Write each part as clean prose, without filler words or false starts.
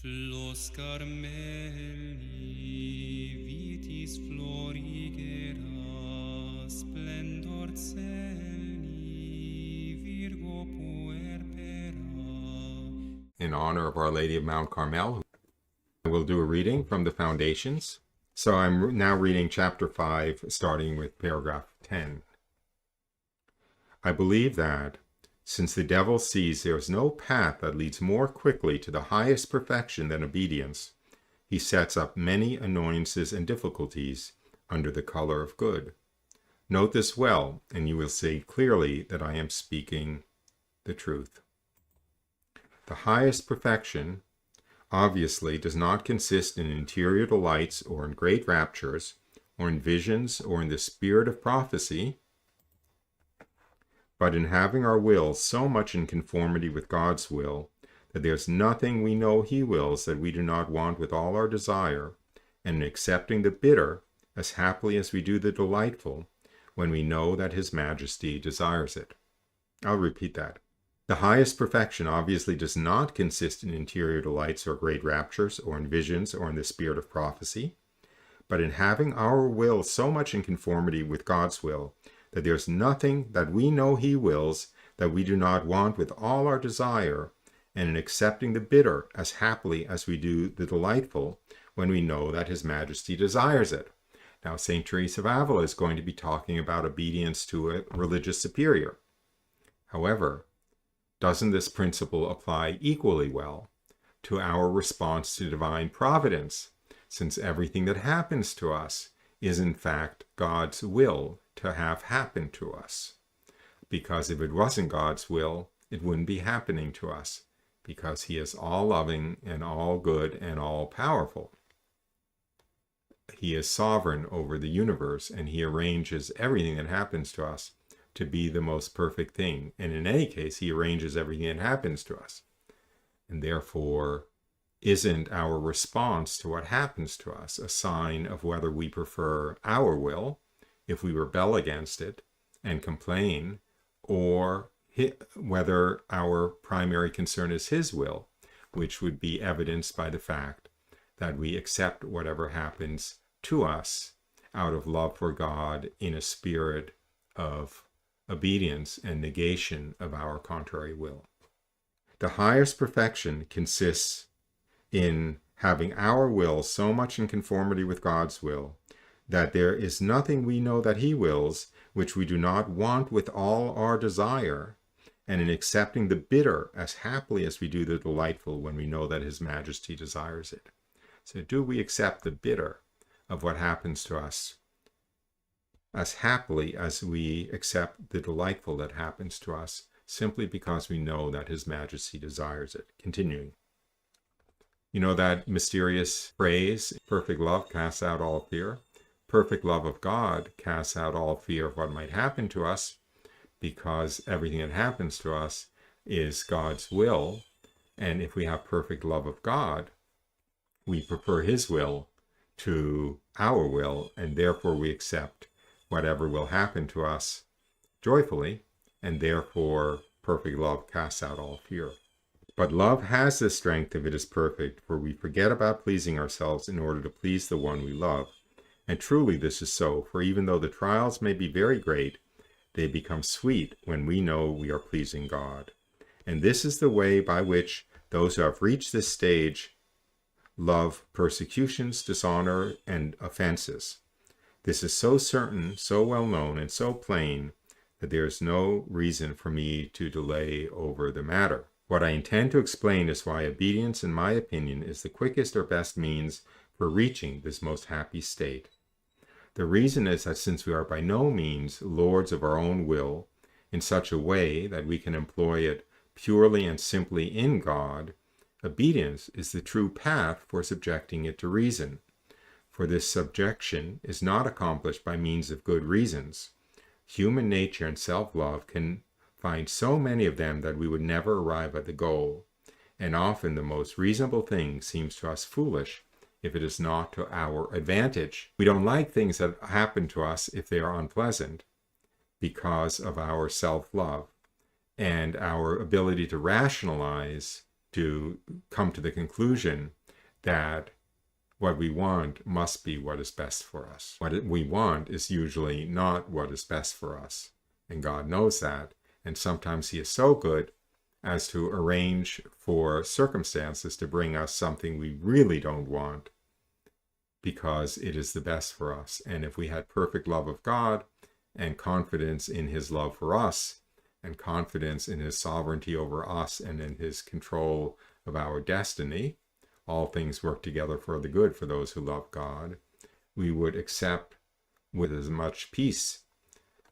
Flos Carmeli, vitis florigera, splendor celi, Virgo puerpera. In honor of Our Lady of Mount Carmel, I will do a reading from the Foundations. So I'm now reading chapter 5, starting with paragraph 10. I believe that, since the devil sees there is no path that leads more quickly to the highest perfection than obedience, he sets up many annoyances and difficulties under the color of good. Note this well, and you will see clearly that I am speaking the truth. The highest perfection, obviously, does not consist in interior delights or in great raptures, or in visions, or in the spirit of prophecy, but in having our will so much in conformity with God's will, that there's nothing we know He wills that we do not want with all our desire, and in accepting the bitter as happily as we do the delightful, when we know that His Majesty desires it. I'll repeat that. The highest perfection obviously does not consist in interior delights or great raptures, or in visions, or in the spirit of prophecy, but in having our will so much in conformity with God's will, that there's nothing that we know He wills that we do not want with all our desire, and in accepting the bitter as happily as we do the delightful, when we know that His Majesty desires it. Now, St. Teresa of Avila is going to be talking about obedience to a religious superior. However, doesn't this principle apply equally well to our response to divine providence, since everything that happens to us is in fact God's will to have happen to us? Because if it wasn't God's will, it wouldn't be happening to us, because He is all loving and all good and all powerful. He is sovereign over the universe, and He arranges everything that happens to us to be the most perfect thing. And in any case, He arranges everything that happens to us. And therefore, isn't our response to what happens to us a sign of whether we prefer our will, if we rebel against it and complain, or whether our primary concern is His will, which would be evidenced by the fact that we accept whatever happens to us out of love for God in a spirit of obedience and negation of our contrary will. The highest perfection consists in having our will so much in conformity with God's will, that there is nothing we know that He wills which we do not want with all our desire, and in accepting the bitter as happily as we do the delightful, when we know that His Majesty desires it. So do we accept the bitter of what happens to us as happily as we accept the delightful that happens to us, simply because we know that His Majesty desires it? Continuing. You know that mysterious phrase, perfect love casts out all fear? Perfect love of God casts out all fear of what might happen to us, because everything that happens to us is God's will. And if we have perfect love of God, we prefer His will to our will, and therefore we accept whatever will happen to us joyfully, and therefore perfect love casts out all fear. But love has the strength if it is perfect, for we forget about pleasing ourselves in order to please the one we love. And truly this is so, for even though the trials may be very great, they become sweet when we know we are pleasing God. And this is the way by which those who have reached this stage love persecutions, dishonor, and offenses. This is so certain, so well known, and so plain that there is no reason for me to delay over the matter. What I intend to explain is why obedience, in my opinion, is the quickest or best means for reaching this most happy state. The reason is that since we are by no means lords of our own will in such a way that we can employ it purely and simply in God, obedience is the true path for subjecting it to reason. For this subjection is not accomplished by means of good reasons. Human nature and self-love can find so many of them that we would never arrive at the goal, and often the most reasonable thing seems to us foolish if it is not to our advantage. We don't like things that happen to us if they are unpleasant because of our self-love and our ability to rationalize to come to the conclusion that what we want must be what is best for us. What we want is usually not what is best for us. And God knows that. And sometimes He is so good as to arrange for circumstances to bring us something we really don't want because it is the best for us. And if we had perfect love of God and confidence in His love for us and confidence in His sovereignty over us and in His control of our destiny, all things work together for the good for those who love God, we would accept with as much peace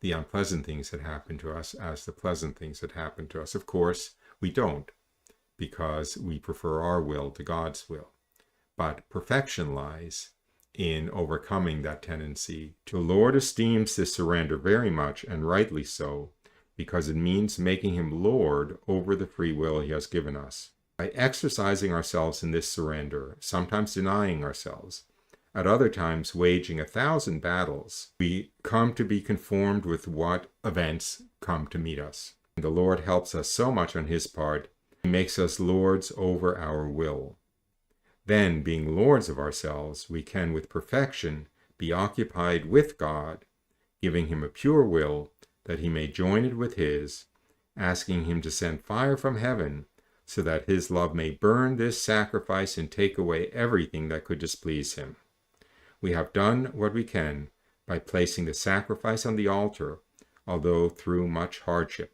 the unpleasant things that happen to us as the pleasant things that happen to us. Of course, we don't, because we prefer our will to God's will. But perfection lies in overcoming that tendency. The Lord esteems this surrender very much, and rightly so, because it means making Him Lord over the free will He has given us. By exercising ourselves in this surrender, sometimes denying ourselves, at other times waging 1,000 battles, we come to be conformed with what events come to meet us. And the Lord helps us so much on His part, He makes us lords over our will. Then, being lords of ourselves, we can with perfection be occupied with God, giving Him a pure will that He may join it with His, asking Him to send fire from heaven so that His love may burn this sacrifice and take away everything that could displease Him. We have done what we can by placing the sacrifice on the altar, although through much hardship.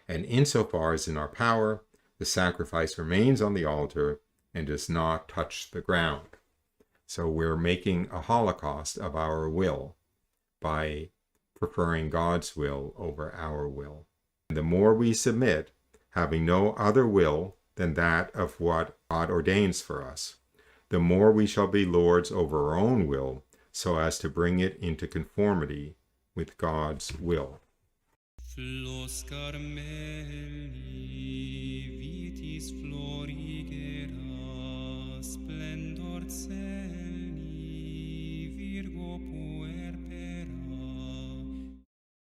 And insofar as in our power, the sacrifice remains on the altar and does not touch the ground. So we're making a holocaust of our will by preferring God's will over our will. And the more we submit, having no other will than that of what God ordains for us, the more we shall be lords over our own will, so as to bring it into conformity with God's will. Flos Carmeli, vitis florigera, splendor